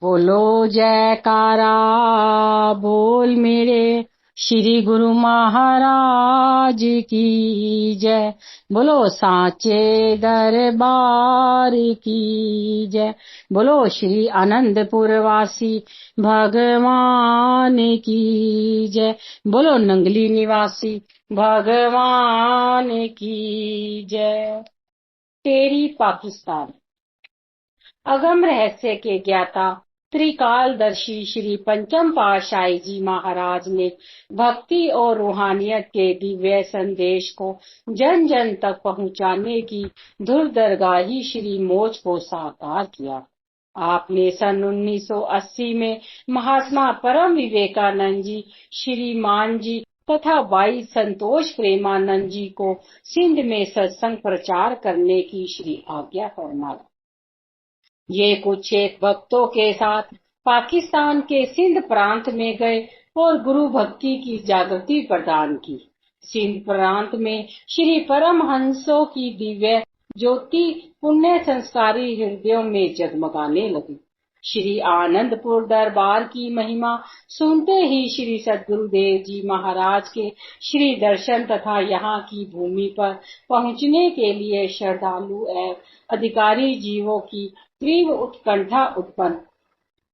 बोलो जयकारा, बोल मेरे श्री गुरु महाराज की जय। बोलो साचे दरबार की जय। बोलो श्री आनंदपुर वासी भगवान की जय। बोलो नंगली निवासी भगवान की जय। टेरी पाकिस्तान। अगम रहस्य के ज्ञाता त्रिकालदर्शी श्री पंचम पातशाही जी महाराज ने भक्ति और रूहानियत के दिव्य संदेश को जन जन तक पहुंचाने की धुरदरगाही श्री मौज को साकार किया। आपने सन 1980 में महात्मा परम विवेकानंद जी, श्री मान जी तथा भाई संतोष प्रेमानंद जी को सिंध में सत्संग प्रचार करने की श्री आज्ञा फरमाई। ये कुछ एक भक्तों के साथ पाकिस्तान के सिंध प्रांत में गए और गुरु भक्ति की जागृति प्रदान की। सिंध प्रांत में श्री परमहंसों की दिव्य ज्योति पुण्य संस्कारी हृदयों में जगमगाने लगी। श्री आनंदपुर दरबार की महिमा सुनते ही श्री सद्गुरुदेव जी महाराज के श्री दर्शन तथा यहाँ की भूमि पर पहुँचने के लिए श्रद्धालु एवं अधिकारी जीवों की तीव्र उत्कंठा उत्पन्न।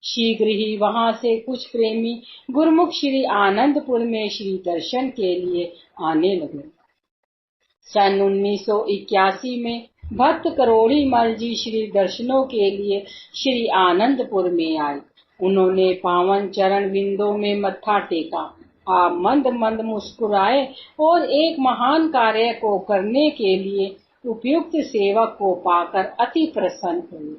शीघ्र ही वहां से कुछ प्रेमी गुरुमुख श्री आनंदपुर में श्री दर्शन के लिए आने लगे। सन 1981 में भक्त करोड़ी मल जी श्री दर्शनों के लिए श्री आनंदपुर में आए। उन्होंने पावन चरण बिंदों में मत्था टेका। आप मंद मंद मुस्कुराए और एक महान कार्य को करने के लिए उपयुक्त सेवक को पाकर अति प्रसन्न हुए।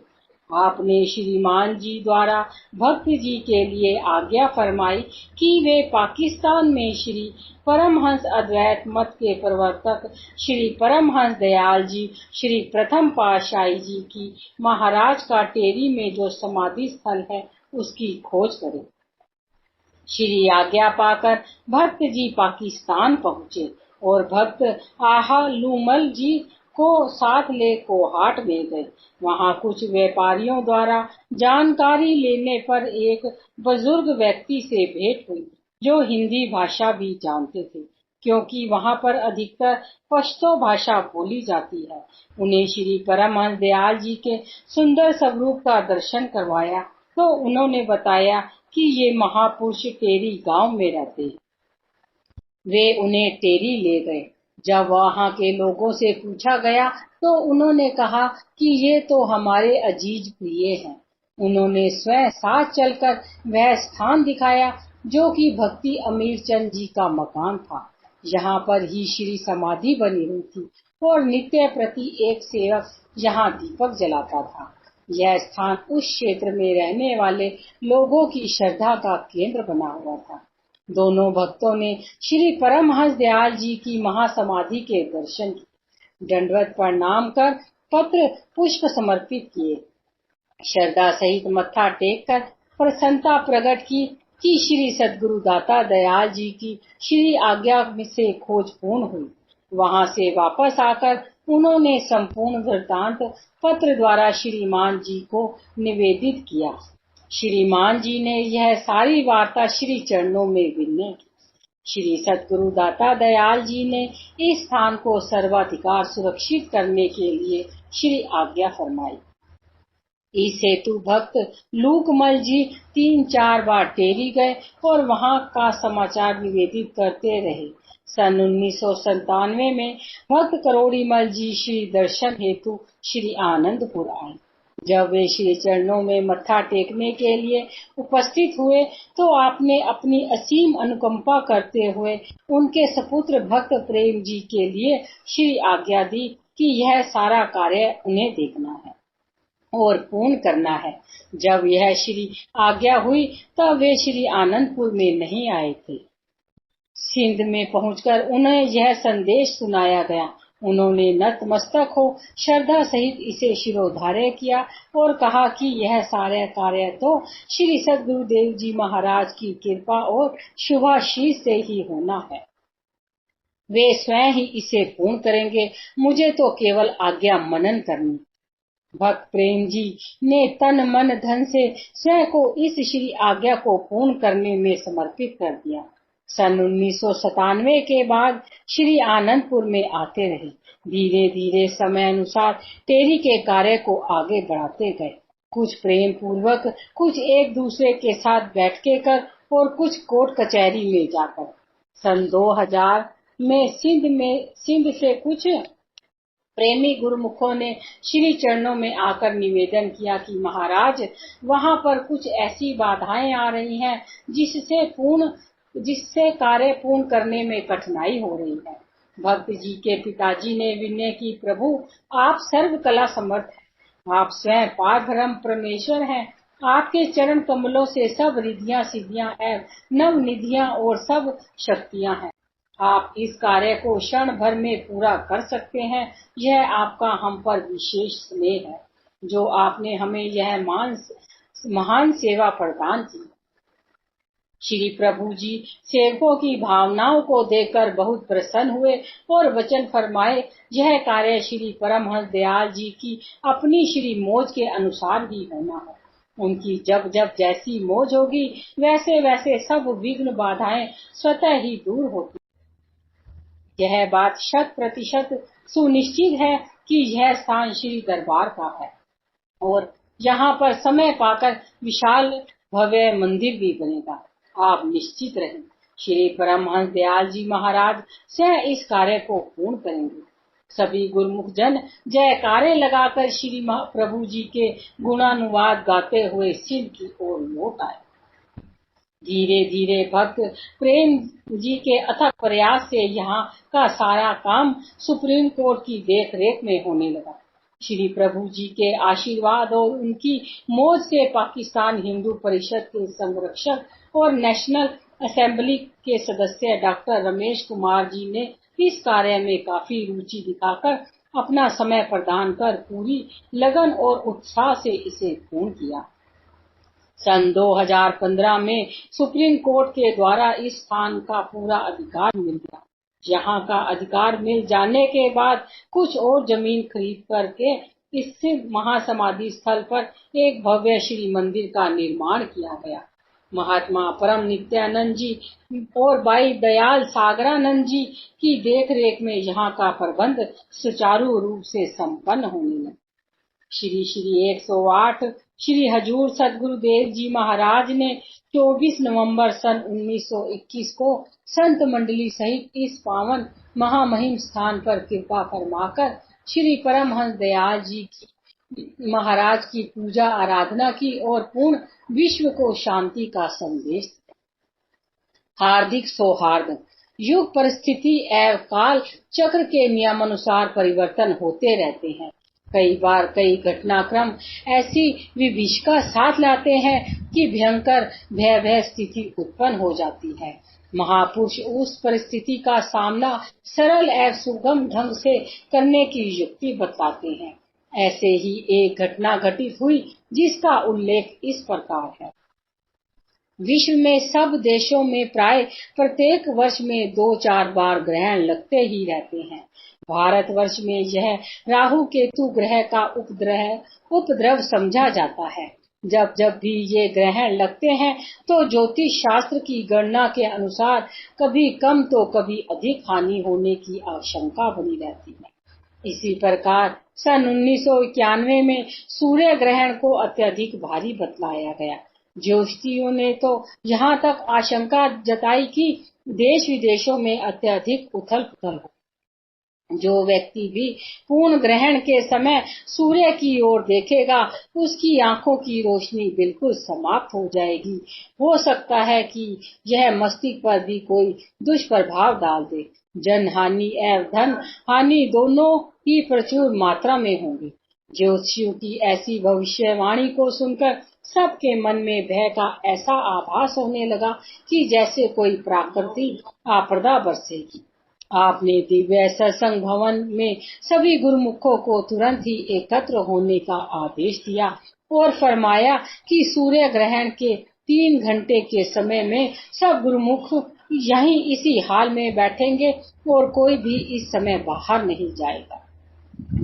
आपने श्रीमान जी द्वारा भक्त जी के लिए आज्ञा फरमाई कि वे पाकिस्तान में श्री परमहंस अद्वैत मत के प्रवर्तक श्री परमहंस दयाल जी, श्री प्रथम पातशाही जी की महाराज का टेरी में जो समाधि स्थल है उसकी खोज करें। श्री आज्ञा पाकर भक्त जी पाकिस्तान पहुँचे और भक्त आहा लूमल जी को साथ ले कोहाट में गए। वहां कुछ व्यापारियों द्वारा जानकारी लेने पर एक बुजुर्ग व्यक्ति से भेंट हुई जो हिंदी भाषा भी जानते थे, क्योंकि वहां पर अधिकतर पश्तो भाषा बोली जाती है। उन्हें श्री परमहंस दयाल जी के सुंदर स्वरूप का दर्शन करवाया तो उन्होंने बताया कि ये महापुरुष टेरी गांव में रहते हैं। वे उन्हें टेरी ले गए। जब वहां के लोगों से पूछा गया तो उन्होंने कहा कि ये तो हमारे अजीज प्रिय हैं। उन्होंने स्वयं साथ चलकर वह स्थान दिखाया जो कि भक्ति अमीर चंद जी का मकान था। यहाँ पर ही श्री समाधि बनी हुई थी और नित्य प्रति एक सेवक यहाँ दीपक जलाता था। यह स्थान उस क्षेत्र में रहने वाले लोगों की श्रद्धा का केंद्र बना हुआ था। दोनों भक्तों ने श्री परमहंस दयाल जी की महासमाधि के दर्शन किए, दंडवत प्रणाम कर पत्र पुष्प समर्पित किए, श्रद्धा सहित मत्था टेक कर प्रसन्नता प्रकट की कि श्री सद्गुरु दाता दयाल जी की श्री आज्ञा से खोज पूर्ण हुई। वहां से वापस आकर उन्होंने संपूर्ण वृत्तांत पत्र द्वारा श्रीमान जी को निवेदित किया। श्रीमान जी ने यह सारी वार्ता श्री चरणों में विनय की। श्री सद्गुरु दाता दयाल जी ने इस स्थान को सर्वाधिकार सुरक्षित करने के लिए श्री आज्ञा फरमाई। इस हेतु भक्त लूकमल जी 3-4 बार टेरी गए और वहां का समाचार निवेदित करते रहे। सन 1997 में भक्त करोड़ीमल जी श्री दर्शन हेतु श्री आनंदपुर आए। जब वे श्री चरणों में मत्था टेकने के लिए उपस्थित हुए तो आपने अपनी असीम अनुकंपा करते हुए उनके सपुत्र भक्त प्रेम जी के लिए श्री आज्ञा दी कि यह सारा कार्य उन्हें देखना है और पूर्ण करना है। जब यह श्री आज्ञा हुई तब वे श्री आनंदपुर में नहीं आए थे। सिंध में पहुंचकर उन्हें यह संदेश सुनाया गया। उन्होंने नतमस्तक हो श्रद्धा सहित इसे शिरोधार्य किया और कहा कि यह सारा कार्य तो श्री सद्गुरुदेव जी महाराज की कृपा और शुभाशीष से ही होना है। वे स्वयं ही इसे पूर्ण करेंगे, मुझे तो केवल आज्ञा मनन करनी। भक्त प्रेम जी ने तन मन धन से स्वयं को इस श्री आज्ञा को पूर्ण करने में समर्पित कर दिया। सन 1997 के बाद श्री आनंदपुर में आते रहे। धीरे धीरे समय अनुसार टेरी के कार्य को आगे बढ़ाते गए। कुछ प्रेम पूर्वक, कुछ एक दूसरे के साथ बैठ के कर और कुछ कोर्ट कचहरी में जाकर। सन 2000 में सिंध से कुछ प्रेमी गुरुमुखों ने श्री चरणों में आकर निवेदन किया कि महाराज, वहां पर कुछ ऐसी बाधाएं आ रही हैं जिससे कार्य पूर्ण करने में कठिनाई हो रही है। भक्त जी के पिताजी ने विनय की, प्रभु आप सर्व कला समर्थ हैं, आप स्वयं पार ब्रह्म परमेश्वर हैं। आपके चरण कमलों से सब रिद्धियां सिद्धियां एवं नव निधियां और सब शक्तियां हैं। आप इस कार्य को क्षण भर में पूरा कर सकते हैं। यह आपका हम पर विशेष स्नेह है, जो आपने हमें यह महान सेवा प्रदान की। श्री प्रभु जी सेवकों की भावनाओं को देखकर बहुत प्रसन्न हुए और वचन फरमाए, यह कार्य श्री परमहंस दयाल जी की अपनी श्री मौज के अनुसार ही होना है। उनकी जब जब जैसी मौज होगी, वैसे वैसे सब विघ्न बाधाएं स्वतः ही दूर होती। यह बात 100% सुनिश्चित है कि यह स्थान श्री दरबार का है और यहाँ पर समय पाकर विशाल भव्य मंदिर भी बनेगा। आप निश्चित रहें, श्री परमहंस दयाल जी महाराज स्वयं इस कार्य को पूर्ण करेंगे। सभी गुरुमुख जन जयकारे लगाकर श्री प्रभु जी के गुणानुवाद गाते हुए सिंध की ओर लौट आए। धीरे धीरे भक्त प्रेम जी के अथक प्रयास से यहाँ का सारा काम सुप्रीम कोर्ट की देख रेख में होने लगा। श्री प्रभु जी के आशीर्वाद और उनकी मौज से पाकिस्तान हिंदू परिषद के संरक्षक और नेशनल असेंबली के सदस्य डॉक्टर रमेश कुमार जी ने इस कार्य में काफी रुचि दिखाकर अपना समय प्रदान कर पूरी लगन और उत्साह से इसे पूर्ण किया। सन 2015 में सुप्रीम कोर्ट के द्वारा इस स्थान का पूरा अधिकार मिल गया। यहाँ का अधिकार मिल जाने के बाद कुछ और जमीन खरीद करके स्थित महासमाधि स्थल पर एक भव्य श्री मंदिर का निर्माण किया गया। महात्मा परम नित्यानंद जी और भाई दयाल सागरानंद जी की देखरेख में यहाँ का प्रबंध सुचारू रूप से संपन्न होने लगा। श्री श्री 108 श्री हजूर सदगुरुदेव जी महाराज ने 24 नवंबर सन 1921 को संत मंडली सहित इस पावन महामहिम स्थान पर कृपा फरमाकर श्री परमहंस दयाल जी की महाराज की पूजा आराधना की और पूर्ण विश्व को शांति का संदेश दिया। हार्दिक सौहार्द। युग परिस्थिति एवं काल चक्र के नियमानुसार परिवर्तन होते रहते हैं। कई बार कई घटनाक्रम ऐसी विभीषिका साथ लाते हैं कि भयंकर भयावह स्थिति उत्पन्न हो जाती है। महापुरुष उस परिस्थिति का सामना सरल एवं सुगम ढंग से करने की युक्ति बताते हैं। ऐसे ही एक घटना घटित हुई जिसका उल्लेख इस प्रकार है। विश्व में सब देशों में प्राय प्रत्येक वर्ष में 2-4 बार ग्रहण लगते ही रहते हैं। भारतवर्ष में यह राहु केतु ग्रह का उपद्रव समझा जाता है। जब जब भी ये ग्रहण लगते हैं तो ज्योतिष शास्त्र की गणना के अनुसार कभी कम तो कभी अधिक हानि होने की आशंका बनी रहती है। इसी प्रकार सन 1991 में सूर्य ग्रहण को अत्यधिक भारी बतलाया गया। ज्योतिषियों ने तो यहाँ तक आशंका जताई कि देश विदेशों में अत्यधिक उथल पुथल हो। जो व्यक्ति भी पूर्ण ग्रहण के समय सूर्य की ओर देखेगा, उसकी आंखों की रोशनी बिल्कुल समाप्त हो जाएगी। हो सकता है कि यह मस्तिष्क पर भी कोई दुष्प्रभाव डाल दे। जन हानि एवं धन हानि दोनों ही प्रचुर मात्रा में होंगी। ज्योतिषियों की ऐसी भविष्यवाणी को सुनकर सबके मन में भय का ऐसा आभास होने लगा कि जैसे कोई प्राकृतिक आपदा बरसेगी। आपने दिव्य सत्संग भवन में सभी गुरुमुखों को तुरंत ही एकत्र होने का आदेश दिया और फरमाया कि सूर्य ग्रहण के 3 घंटे के समय में सब गुरुमुख यहीं इसी हाल में बैठेंगे और कोई भी इस समय बाहर नहीं जाएगा।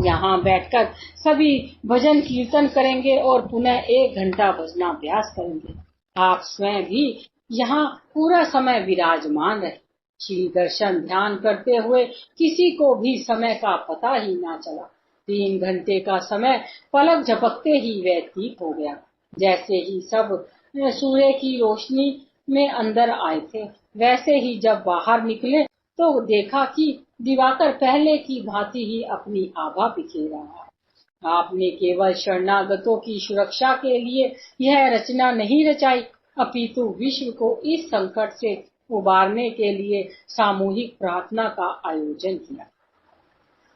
यहाँ बैठकर सभी भजन कीर्तन करेंगे और पुनः 1 घंटा भजनाभ्यास करेंगे। आप स्वयं भी यहाँ पूरा समय विराजमान रहे। श्री दर्शन ध्यान करते हुए किसी को भी समय का पता ही ना चला। 3 घंटे का समय पलक झपकते ही व्यतीत हो गया। जैसे ही सब सूर्य की रोशनी में अंदर आए थे, वैसे ही जब बाहर निकले तो देखा कि दिवाकर पहले की भांति ही अपनी आभा बिखेर रहा है। आपने केवल शरणागतों की सुरक्षा के लिए यह रचना नहीं रचाई, अपितु विश्व को इस संकट से उबारने के लिए सामूहिक प्रार्थना का आयोजन किया।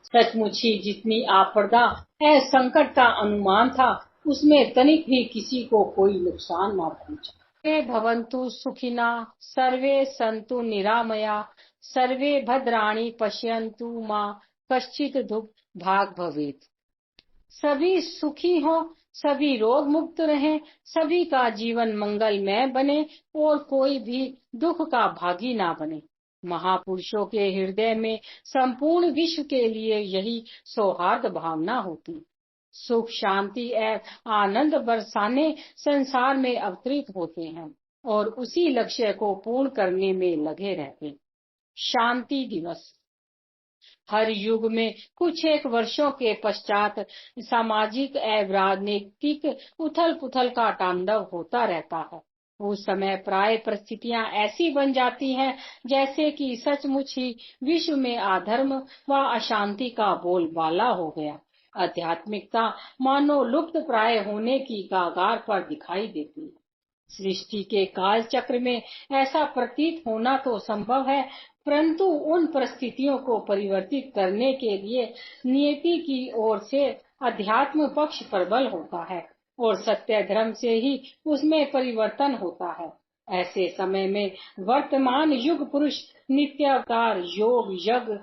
सचमुच ही जितनी आपदा है संकट का अनुमान था, उसमें तनिक भी किसी को कोई नुकसान न पहुंचा। सर्वे भवन्तु सुखिनः, सर्वे सन्तु निरामया, सर्वे भद्राणि पश्यन्तु मा कश्चित् दुःख भाग भवेत्। सभी सुखी हो, सभी रोग मुक्त रहें, सभी का जीवन मंगलमय बने और कोई भी दुख का भागी ना बने। महापुरुषों के हृदय में संपूर्ण विश्व के लिए यही सौहार्द भावना होती। सुख शांति एवं आनंद बरसाने संसार में अवतरित होते हैं और उसी लक्ष्य को पूर्ण करने में लगे रहते। शांति दिवस हर युग में कुछ एक वर्षों के पश्चात सामाजिक एवं राजनीतिक उथल पुथल का तांडव होता रहता है। उस समय प्राय परिस्थितियां ऐसी बन जाती हैं जैसे कि सचमुच ही विश्व में अधर्म व अशांति का बोलबाला हो गया। आध्यात्मिकता मानो लुप्त प्राय होने की कगार पर दिखाई देती है। सृष्टि के काल चक्र में ऐसा प्रतीत होना तो संभव है, परंतु उन परिस्थितियों को परिवर्तित करने के लिए नियति की ओर से अध्यात्म पक्ष प्रबल होता है और सत्य धर्म से ही उसमें परिवर्तन होता है। ऐसे समय में वर्तमान युग पुरुष नित्य अवतार योग यज्ञ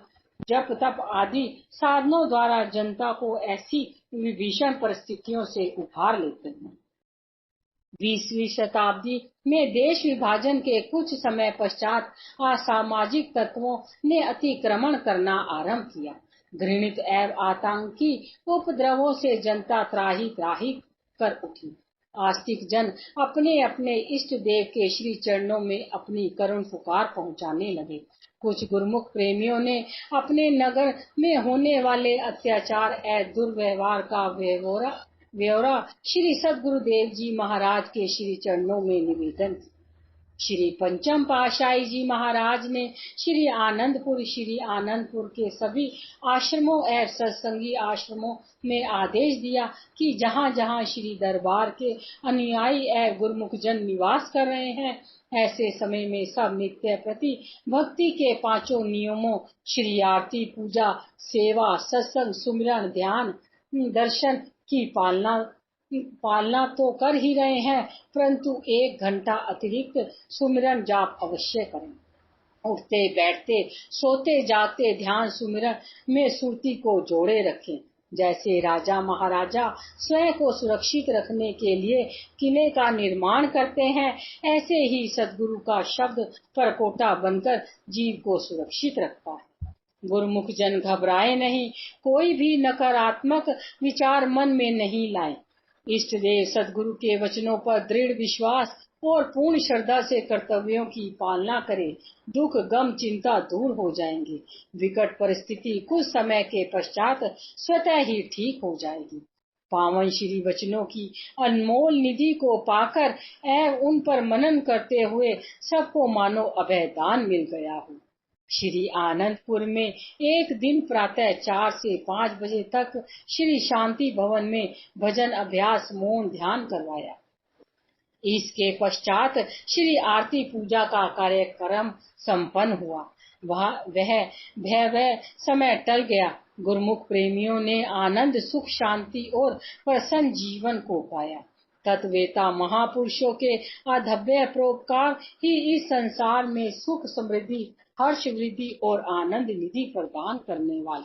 जप तप आदि साधनों द्वारा जनता को ऐसी भीषण परिस्थितियों से उभार लेते हैं। 20वीं शताब्दी में देश विभाजन के कुछ समय पश्चात असामाजिक तत्वों ने अतिक्रमण करना आरंभ किया। घृणित एवं आतंकी उपद्रवों से जनता त्राही त्राही कर उठी। आस्तिक जन अपने अपने इष्ट देव के श्री चरणों में अपनी करुण पुकार पहुंचाने लगे। कुछ गुरुमुख प्रेमियों ने अपने नगर में होने वाले अत्याचार एवं दुर्व्यवहार का ब्यौरा श्री सद्गुरुदेव जी महाराज के श्री चरणों में निवेदन किया। श्री पंचम पातशाही जी महाराज ने श्री आनंदपुर के सभी आश्रमों एवं सत्संगी आश्रमों में आदेश दिया कि जहाँ जहाँ श्री दरबार के अनुयायी एवं गुरुमुख जन निवास कर रहे हैं, ऐसे समय में सब नित्य प्रति भक्ति के 5 नियमों श्री आरती पूजा सेवा सत्संग सुमिरन ध्यान दर्शन की पालना तो कर ही रहे हैं, परंतु 1 घंटा अतिरिक्त सुमिरन जाप अवश्य करें। उठते बैठते सोते जागते ध्यान सुमिरन में सुरती को जोड़े रखें। जैसे राजा महाराजा स्वयं को सुरक्षित रखने के लिए किले का निर्माण करते हैं, ऐसे ही सद्गुरु का शब्द परकोटा बनकर जीव को सुरक्षित रखता है। गुरुमुख जन घबराए नहीं, कोई भी नकारात्मक विचार मन में नहीं लाए। इष्ट देव सद्गुरु के वचनों पर दृढ़ विश्वास और पूर्ण श्रद्धा से कर्तव्यों की पालना करे। दुख गम चिंता दूर हो जाएंगे। विकट परिस्थिति कुछ समय के पश्चात स्वतः ही ठीक हो जाएगी। पावन श्री वचनों की अनमोल निधि को पाकर एवं उन पर मनन करते हुए सबको मानो अभय दान मिल गया हो। श्री आनंदपुर में एक दिन प्रातः 4 से 5 बजे तक श्री शांति भवन में भजन अभ्यास मौन ध्यान करवाया। इसके पश्चात श्री आरती पूजा का कार्यक्रम संपन्न हुआ। वह समय टल गया। गुरुमुख प्रेमियों ने आनंद सुख शांति और प्रसन्न जीवन को पाया। तत्वेता महापुरुषों के अधव्य परोपकार ही इस संसार में सुख समृद्धि हर्ष वृद्धि और आनंद निधि प्रदान करने वाले।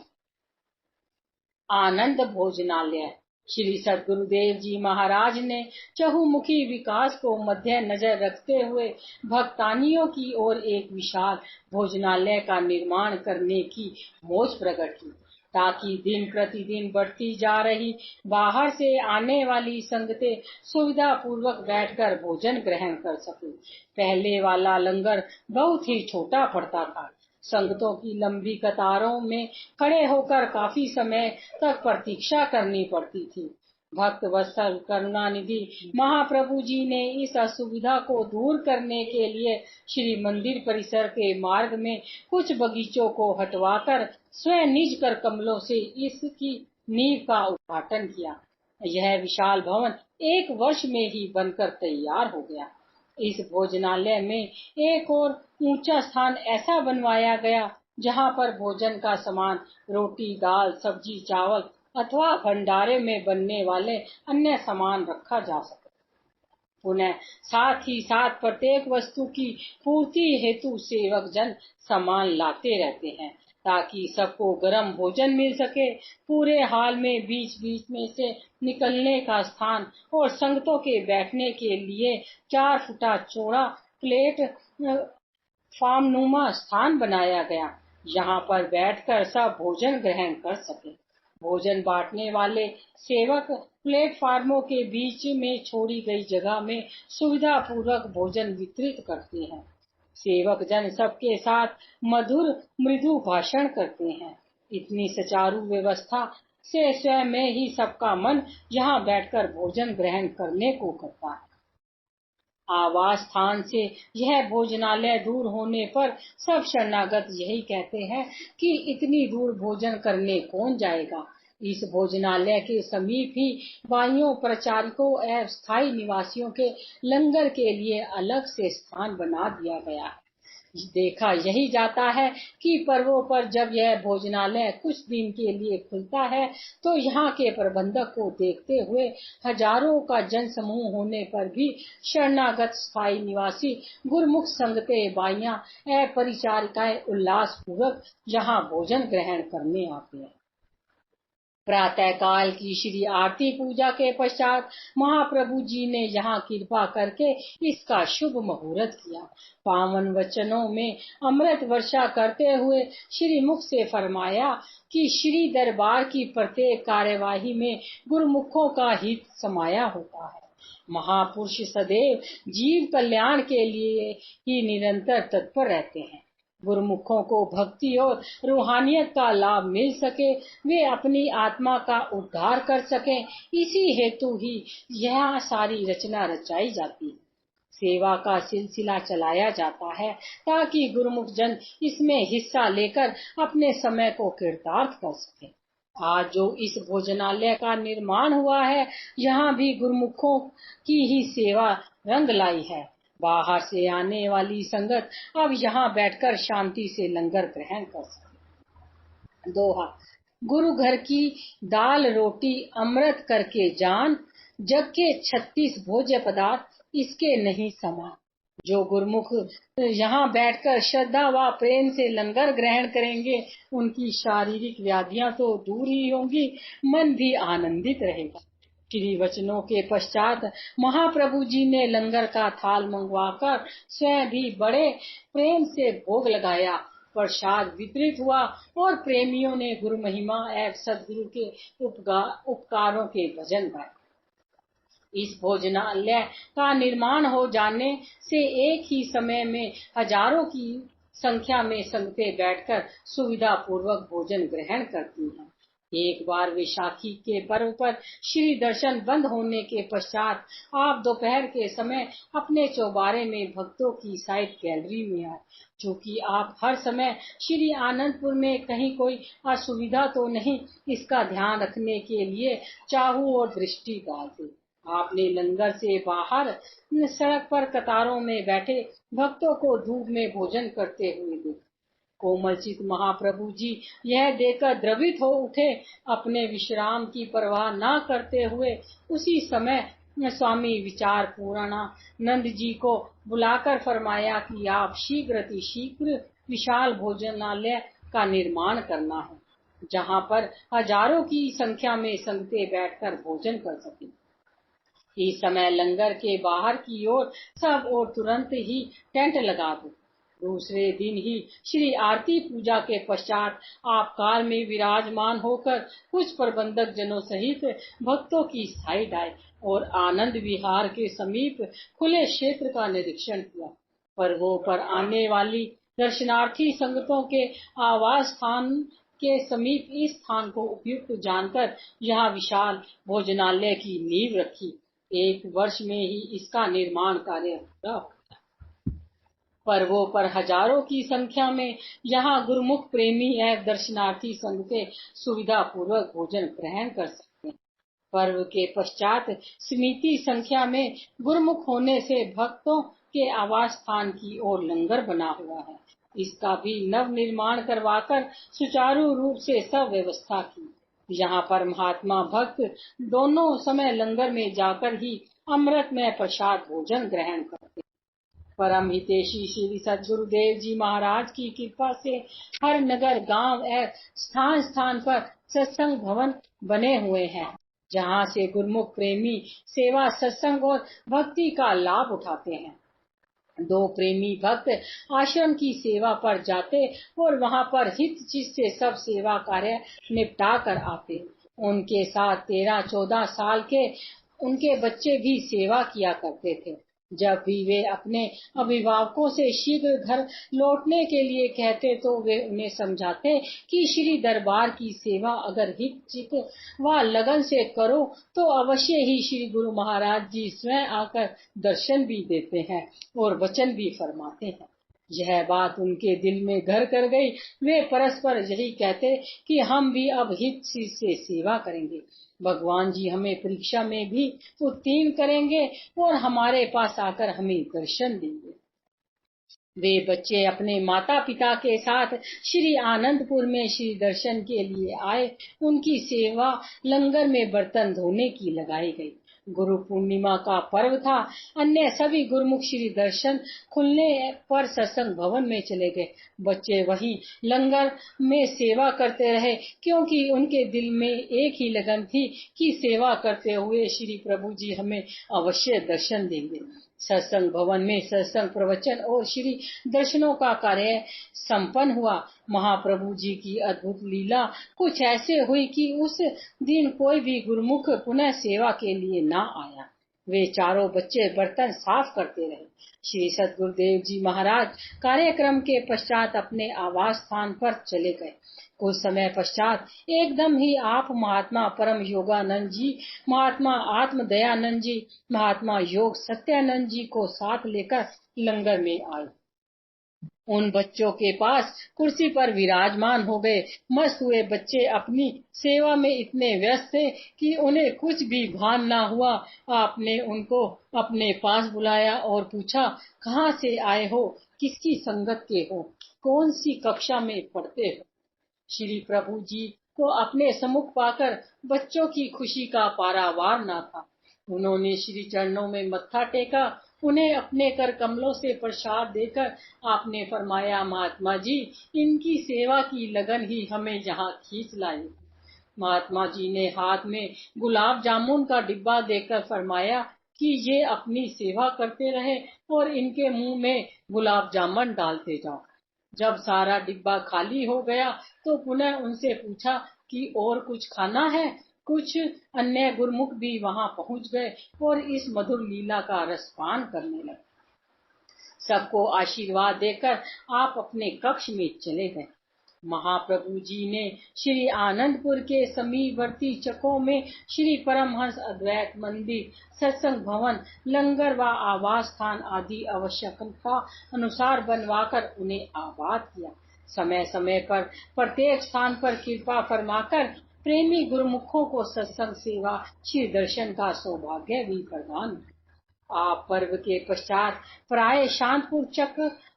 आनंद भोजनालय श्री सद्गुरुदेव जी महाराज ने चहुमुखी विकास को मध्य नजर रखते हुए भक्तानियों की ओर एक विशाल भोजनालय का निर्माण करने की मोज प्रकट की। ताकि दिन प्रतिदिन बढ़ती जा रही बाहर से आने वाली संगतें सुविधा पूर्वक बैठकर भोजन ग्रहण कर सके। पहले वाला लंगर बहुत ही छोटा पड़ता था। संगतों की लंबी कतारों में खड़े होकर काफी समय तक प्रतीक्षा करनी पड़ती थी। भक्त वत्सल करुणानिधि महाप्रभु जी ने इस असुविधा को दूर करने के लिए श्री मंदिर परिसर के मार्ग में कुछ बगीचों को हटवाकर स्वयं निज कर कमलों से इसकी नींव का उद्घाटन किया। यह विशाल भवन 1 वर्ष में ही बनकर तैयार हो गया। इस भोजनालय में एक और ऊंचा स्थान ऐसा बनवाया गया जहां पर भोजन का सामान रोटी, दाल, सब्जी, चावल अथवा भंडारे में बनने वाले अन्य सामान रखा जा सके। पुनः साथ ही साथ प्रत्येक वस्तु की पूर्ति हेतु सेवक जन सामान लाते रहते हैं ताकि सबको गर्म भोजन मिल सके। पूरे हाल में बीच बीच में से निकलने का स्थान और संगतों के बैठने के लिए 4 फुटा चौड़ा प्लेटफार्मनुमा स्थान बनाया गया, यहाँ पर बैठकर सब भोजन ग्रहण कर सके। भोजन बांटने वाले सेवक प्लेटफार्मों के बीच में छोड़ी गई जगह में सुविधा पूर्वक भोजन वितरित करते हैं। सेवक जन सबके साथ मधुर मृदु भाषण करते हैं। इतनी सुचारू व्यवस्था से स्वयं में ही सबका मन यहाँ बैठकर भोजन ग्रहण करने को करता है। आवास स्थान से यह भोजनालय दूर होने पर सब शरणागत यही कहते हैं कि इतनी दूर भोजन करने कौन जाएगा। इस भोजनालय के समीप ही बाइयों परिचारिकों एवं स्थायी निवासियों के लंगर के लिए अलग से स्थान बना दिया गया है। देखा यही जाता है कि पर्वों पर जब यह भोजनालय कुछ दिन के लिए खुलता है तो यहाँ के प्रबंधक को देखते हुए हजारों का जन समूह होने पर भी शरणागत स्थायी निवासी गुरुमुख संगते बाइयां एवं परिचारिकाएं उल्लास पूर्वक यहाँ भोजन ग्रहण करने आते हैं। प्रातः काल की श्री आरती पूजा के पश्चात महाप्रभु जी ने यहाँ कृपा करके इसका शुभ मुहूर्त किया। पावन वचनों में अमृत वर्षा करते हुए श्री मुख से फरमाया कि श्री दरबार की प्रत्येक कार्यवाही में गुरुमुखों का हित समाया होता है। महापुरुष सदैव जीव कल्याण के लिए ही निरंतर तत्पर रहते हैं। गुरुमुखों को भक्ति और रूहानियत का लाभ मिल सके, वे अपनी आत्मा का उद्धार कर सकें, इसी हेतु ही यह सारी रचना रचाई जाती है। सेवा का सिलसिला चलाया जाता है ताकि गुरुमुख जन इसमें हिस्सा लेकर अपने समय को कृतार्थ कर सके। आज जो इस भोजनालय का निर्माण हुआ है, यहाँ भी गुरुमुखों की ही सेवा रंग लाई है। बाहर से आने वाली संगत अब यहाँ बैठकर शांति से लंगर ग्रहण कर सके। दोहा, गुरु घर की दाल रोटी अमृत करके जान, जग के 36 भोज्य पदार्थ इसके नहीं समान। जो गुरुमुख यहाँ बैठकर श्रद्धा व प्रेम से लंगर ग्रहण करेंगे, उनकी शारीरिक व्याधियां तो दूर ही होंगी, मन भी आनंदित रहेगा। श्री वचनों के पश्चात महाप्रभु जी ने लंगर का थाल मंगवाकर स्वयं भी बड़े प्रेम से भोग लगाया। प्रसाद वितरित हुआ और प्रेमियों ने गुरु महिमा एवं सदगुरु के उपकारों के भजन गाए। इस भोजनालय का निर्माण हो जाने से एक ही समय में हजारों की संख्या में संगतें बैठकर सुविधा पूर्वक भोजन ग्रहण करती हैं। एक बार वैशाखी के पर्व पर श्री दर्शन बंद होने के पश्चात आप दोपहर के समय अपने चौबारे में भक्तों की साइड गैलरी में आए। चूँकि आप हर समय श्री आनंदपुर में कहीं कोई असुविधा तो नहीं, इसका ध्यान रखने के लिए चाहू और दृष्टि डालते। आपने लंगर से बाहर सड़क पर कतारों में बैठे भक्तों को धूप में भोजन करते हुए देखा। कोमलचित महाप्रभु जी यह देखकर द्रवित हो उठे। अपने विश्राम की परवाह न करते हुए उसी समय स्वामी विचार पूर्णानंद जी को बुलाकर फरमाया कि आप शीघ्र विशाल भोजनालय का निर्माण करना है, जहाँ पर हजारों की संख्या में संगतें बैठकर भोजन कर सकें। इस समय लंगर के बाहर की ओर सब और तुरंत ही टेंट लगा दो। दूसरे दिन ही श्री आरती पूजा के पश्चात आप कार में विराजमान होकर कुछ प्रबंधक जनों सहित भक्तों की साइड आए और आनंद विहार के समीप खुले क्षेत्र का निरीक्षण किया। पर्वों पर आने वाली दर्शनार्थी संगतों के आवास स्थान के समीप इस स्थान को उपयुक्त जानकर यहाँ विशाल भोजनालय की नींव रखी। 1 वर्ष में ही इसका निर्माण कार्य पूरा हो। पर्वों पर हजारों की संख्या में यहाँ गुरुमुख प्रेमी एवं दर्शनार्थी संघ के सुविधा पूर्वक भोजन ग्रहण कर सकते हैं। पर्व के पश्चात सीमित संख्या में गुरुमुख होने से भक्तों के आवास स्थान की ओर लंगर बना हुआ है। इसका भी नव निर्माण करवाकर सुचारू रूप से सब व्यवस्था की। यहाँ पर महात्मा भक्त दोनों समय लंगर में जाकर ही अमृतमय प्रसाद भोजन ग्रहण करते। परम हितेशी श्री सद्गुरुदेव जी महाराज की कृपा से हर नगर गांव एवं स्थान स्थान पर सत्संग भवन बने हुए हैं, जहां से गुरुमुख प्रेमी सेवा सत्संग और भक्ति का लाभ उठाते हैं। 2 प्रेमी भक्त आश्रम की सेवा पर जाते और वहां पर हित चित से सब सेवा कार्य निपटा कर आते। उनके साथ 13-14 साल के उनके बच्चे भी सेवा किया करते थे। जब भी वे अपने अभिभावकों से शीघ्र घर लौटने के लिए कहते तो वे उन्हें समझाते कि श्री दरबार की सेवा अगर हित चित व लगन से करो तो अवश्य ही श्री गुरु महाराज जी स्वयं आकर दर्शन भी देते हैं और वचन भी फरमाते हैं। यह बात उनके दिल में घर कर गई। वे परस्पर यही कहते कि हम भी अब हित चित से सेवा करेंगे। भगवान जी हमें परीक्षा में भी उत्तीर्ण करेंगे और हमारे पास आकर हमें दर्शन देंगे। वे बच्चे अपने माता पिता के साथ श्री आनंदपुर में श्री दर्शन के लिए आए। उनकी सेवा लंगर में बर्तन धोने की लगाई गई। गुरु पूर्णिमा का पर्व था। अन्य सभी गुरुमुख श्री दर्शन खुलने पर सत्संग भवन में चले गए। बच्चे वहीं लंगर में सेवा करते रहे, क्योंकि उनके दिल में एक ही लगन थी कि सेवा करते हुए श्री प्रभु जी हमें अवश्य दर्शन देंगे। सत्संग भवन में सत्संग प्रवचन और श्री दर्शनों का कार्य संपन्न हुआ। महाप्रभु जी की अद्भुत लीला कुछ ऐसे हुई कि उस दिन कोई भी गुरुमुख पुनः सेवा के लिए ना आया। वे चारों बच्चे बर्तन साफ करते रहे। श्री सद्गुरुदेव जी महाराज कार्यक्रम के पश्चात अपने आवास स्थान पर चले गए। कुछ समय पश्चात एकदम ही आप महात्मा परम योगानंद जी, महात्मा आत्म दयानंद जी, महात्मा योग सत्यानंद जी को साथ लेकर लंगर में आए। उन बच्चों के पास कुर्सी पर विराजमान हो गए। मस्त हुए बच्चे अपनी सेवा में इतने व्यस्त थे कि उन्हें कुछ भी भान ना हुआ। आपने उनको अपने पास बुलाया और पूछा, कहाँ से आए हो, किसकी संगत के हो, कौन सी कक्षा में पढ़ते हो। श्री प्रभु जी को अपने सम्मुख पाकर बच्चों की खुशी का पारावार न था। उन्होंने श्री चरणों में मत्था टेका। उन्हें अपने कर कमलों से प्रसाद देकर आपने फरमाया, महात्मा जी, इनकी सेवा की लगन ही हमें यहाँ खींच लाई। महात्मा जी ने हाथ में गुलाब जामुन का डिब्बा देकर फरमाया कि ये अपनी सेवा करते रहे और इनके मुंह में गुलाब जामुन डालते जाओ। जब सारा डिब्बा खाली हो गया तो पुनः उनसे पूछा कि और कुछ खाना है। कुछ अन्य गुरुमुख भी वहां पहुंच गए और इस मधुर लीला का रसपान करने लगे। सबको आशीर्वाद देकर आप अपने कक्ष में चले गए। महाप्रभु जी ने श्री आनंदपुर के समीपवर्ती चकों में श्री परमहंस अद्वैत मंदिर, सत्संग भवन, लंगर व आवास स्थान आदि आवश्यकता अनुसार बनवाकर उन्हें आबाद किया। समय समय पर प्रत्येक स्थान पर कृपा फरमाकर प्रेमी गुरुमुखों को सत्संग सेवा श्री दर्शन का सौभाग्य भी प्रदान। आप पर्व के पश्चात प्राय शांतपुर चक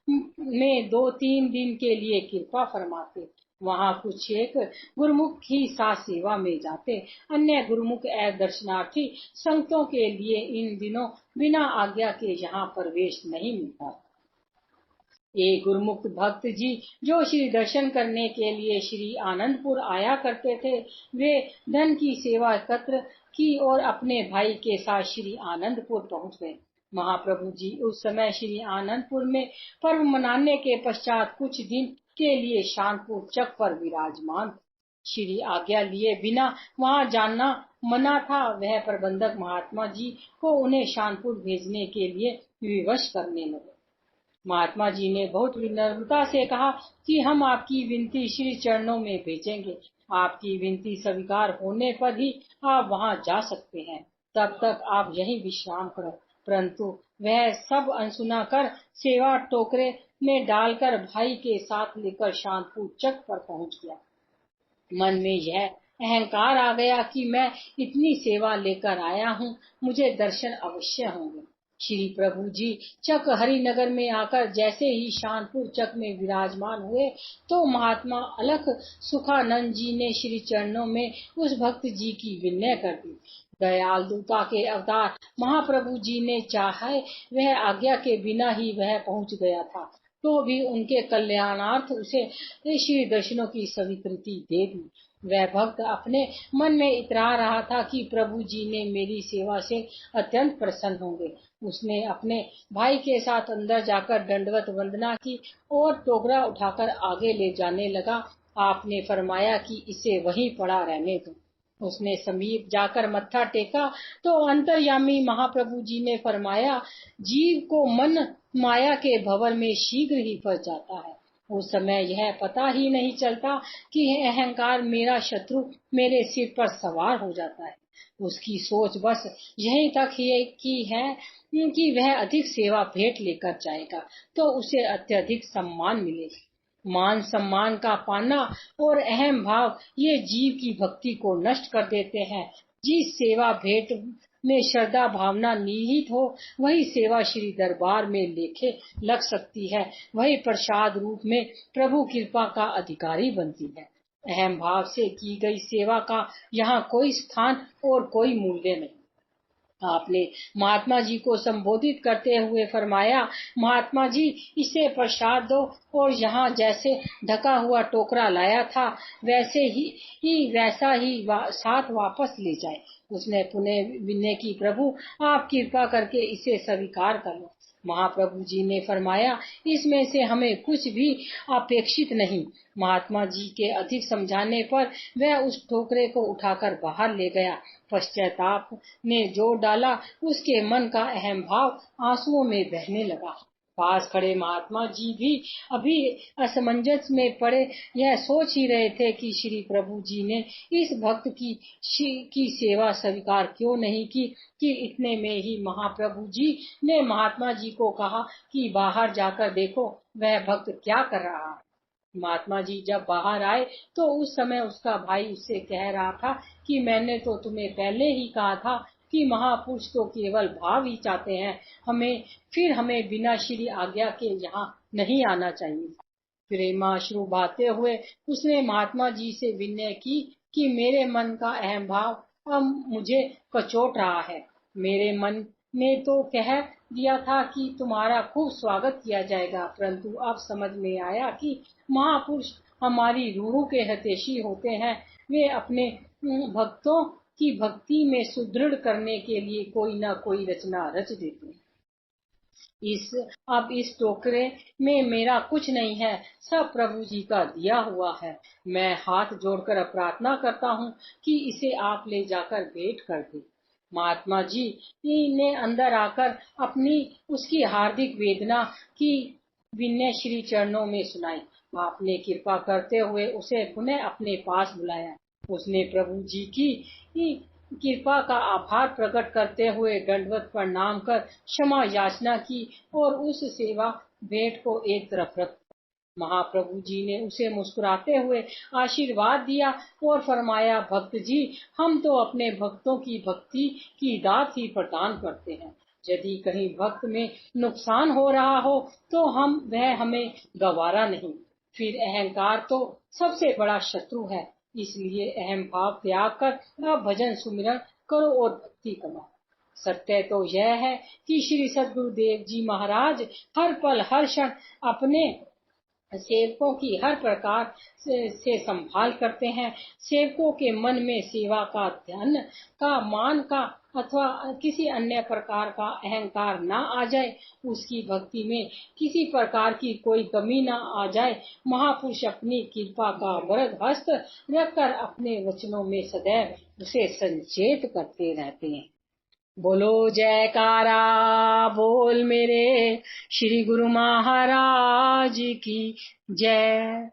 में 2-3 दिन के लिए कृपा फरमाते। वहां कुछ एक गुरुमुख ही साथ सेवा में जाते। अन्य गुरुमुख एवं दर्शनार्थी संगतों के लिए इन दिनों बिना आज्ञा के यहाँ प्रवेश नहीं मिलता। एक गुरुमुख भक्त जी जो श्री दर्शन करने के लिए श्री आनंदपुर आया करते थे, वे धन की सेवा एकत्र की और अपने भाई के साथ श्री आनंदपुर पहुंच गए। महाप्रभु जी उस समय श्री आनंदपुर में पर्व मनाने के पश्चात कुछ दिन के लिए शानपुर चक पर विराजमान थे। श्री आज्ञा लिए बिना वहां जाना मना था। वह प्रबंधक महात्मा जी को उन्हें शानपुर भेजने के लिए विवश करने लगे। महात्मा जी ने बहुत विनम्रता से कहा कि हम आपकी विनती श्री चरणों में भेजेंगे। आपकी विनती स्वीकार होने पर ही आप वहां जा सकते हैं। तब तक आप यहीं विश्राम करो। परंतु वह सब अनसुना कर सेवा टोकरे में डालकर भाई के साथ लेकर शानपुर चक पर पहुंच गया। मन में यह अहंकार आ गया कि मैं इतनी सेवा लेकर आया हूँ, मुझे दर्शन अवश्य होंगे। श्री प्रभु जी चक हरिनगर में आकर जैसे ही शानपुर चक में विराजमान हुए तो महात्मा अलख सुखानंद जी ने श्री चरणों में उस भक्त जी की विनय कर दी। दयालुता के अवतार महाप्रभु जी ने चाहे वह आज्ञा के बिना ही वह पहुंच गया था, तो भी उनके कल्याणार्थ उसे श्री दर्शनों की स्वीकृति दे दी। वह भक्त अपने मन में इतरा रहा था कि प्रभु जी ने मेरी सेवा से अत्यंत प्रसन्न होंगे। उसने अपने भाई के साथ अंदर जाकर दंडवत वंदना की और टोकरा उठाकर आगे ले जाने लगा। आपने फरमाया कि इसे वहीं पड़ा रहने दो। उसने समीप जाकर मत्था टेका तो अंतर्यामी महाप्रभु जी ने फरमाया, जीव को मन माया के भंवर में शीघ्र ही फंस जाता है। उस समय यह पता ही नहीं चलता कि अहंकार मेरा शत्रु मेरे सिर पर सवार हो जाता है। उसकी सोच बस यहीं तक की है कि वह अधिक सेवा भेंट लेकर जाएगा तो उसे अत्यधिक सम्मान मिलेगा। मान सम्मान का पाना और अहम भाव ये जीव की भक्ति को नष्ट कर देते हैं। जिस सेवा भेंट में श्रद्धा भावना निहित हो वही सेवा श्री दरबार में लेखे लग सकती है, वही प्रसाद रूप में प्रभु कृपा का अधिकारी बनती है। अहम भाव से की गई सेवा का यहाँ कोई स्थान और कोई मूल्य नहीं। आपने महात्मा जी को संबोधित करते हुए फरमाया, महात्मा जी इसे प्रसाद दो और यहाँ जैसे ढका हुआ टोकरा लाया था वैसा ही साथ वापस ले जाए। उसने पुनः विनय की, प्रभु आप कृपा करके इसे स्वीकार कर लो। महाप्रभु जी ने फरमाया, इसमें से हमें कुछ भी अपेक्षित नहीं। महात्मा जी के अधिक समझाने पर वह उस टोकरे को उठाकर बाहर ले गया। पश्चाताप ने जोर डाला, उसके मन का अहम भाव आंसुओं में बहने लगा। पास खड़े महात्मा जी भी अभी असमंजस में पड़े यह सोच ही रहे थे कि श्री प्रभु जी ने इस भक्त की सेवा स्वीकार क्यों नहीं की कि इतने में ही महाप्रभु जी ने महात्मा जी को कहा कि बाहर जाकर देखो वह भक्त क्या कर रहा है। महात्मा जी जब बाहर आए तो उस समय उसका भाई उससे कह रहा था कि मैंने तो तुम्हें पहले ही कहा था कि महापुरुष तो केवल भाव ही चाहते हैं, हमें बिना श्री आज्ञा के यहाँ नहीं आना चाहिए। प्रेमाश्रु बहाते हुए उसने महात्मा जी से विनय की कि मेरे मन का अहम भाव अब मुझे कचोट रहा है। मेरे मन ने तो कह दिया था कि तुम्हारा खूब स्वागत किया जाएगा, परंतु अब समझ में आया कि महापुरुष हमारी रूह के हितैषी होते हैं। वे अपने भक्तों की भक्ति में सुदृढ़ करने के लिए कोई न कोई रचना रच देते हैं। अब इस टोकरे में मेरा कुछ नहीं है, सब प्रभु जी का दिया हुआ है। मैं हाथ जोड़कर प्रार्थना करता हूँ कि इसे आप ले जाकर भेंट कर दें। महात्मा जी ने अंदर आकर अपनी उसकी हार्दिक वेदना की विनय श्री चरणों में सुनाई। आपने कृपा करते हुए उसे पुनः अपने पास बुलाया। उसने प्रभु जी की कृपा का आभार प्रकट करते हुए दंडवत प्रणाम कर क्षमा याचना की और उस सेवा भेंट को एक तरफ रख। महाप्रभु जी ने उसे मुस्कुराते हुए आशीर्वाद दिया और फरमाया, भक्त जी हम तो अपने भक्तों की भक्ति की दात ही प्रदान करते हैं। यदि कहीं भक्त में नुकसान हो रहा हो तो वह हमें गवारा नहीं। फिर अहंकार तो सबसे बड़ा शत्रु है, इसलिए अहम भाव त्याग कर भजन सुमिरन करो और भक्ति कमाओ। सत्य तो यह है कि श्री सद्गुरुदेव जी महाराज हर पल हर क्षण अपने सेवकों की हर प्रकार से संभाल करते हैं। सेवकों के मन में सेवा का, धन का, मान का अथवा किसी अन्य प्रकार का अहंकार ना आ जाए, उसकी भक्ति में किसी प्रकार की कोई कमी ना आ जाए। महापुरुष अपनी कृपा का वरद हस्त रखकर अपने वचनों में सदैव उसे संचेत करते रहते हैं। बोलो जयकारा, बोल मेरे श्री गुरु महाराज की जय।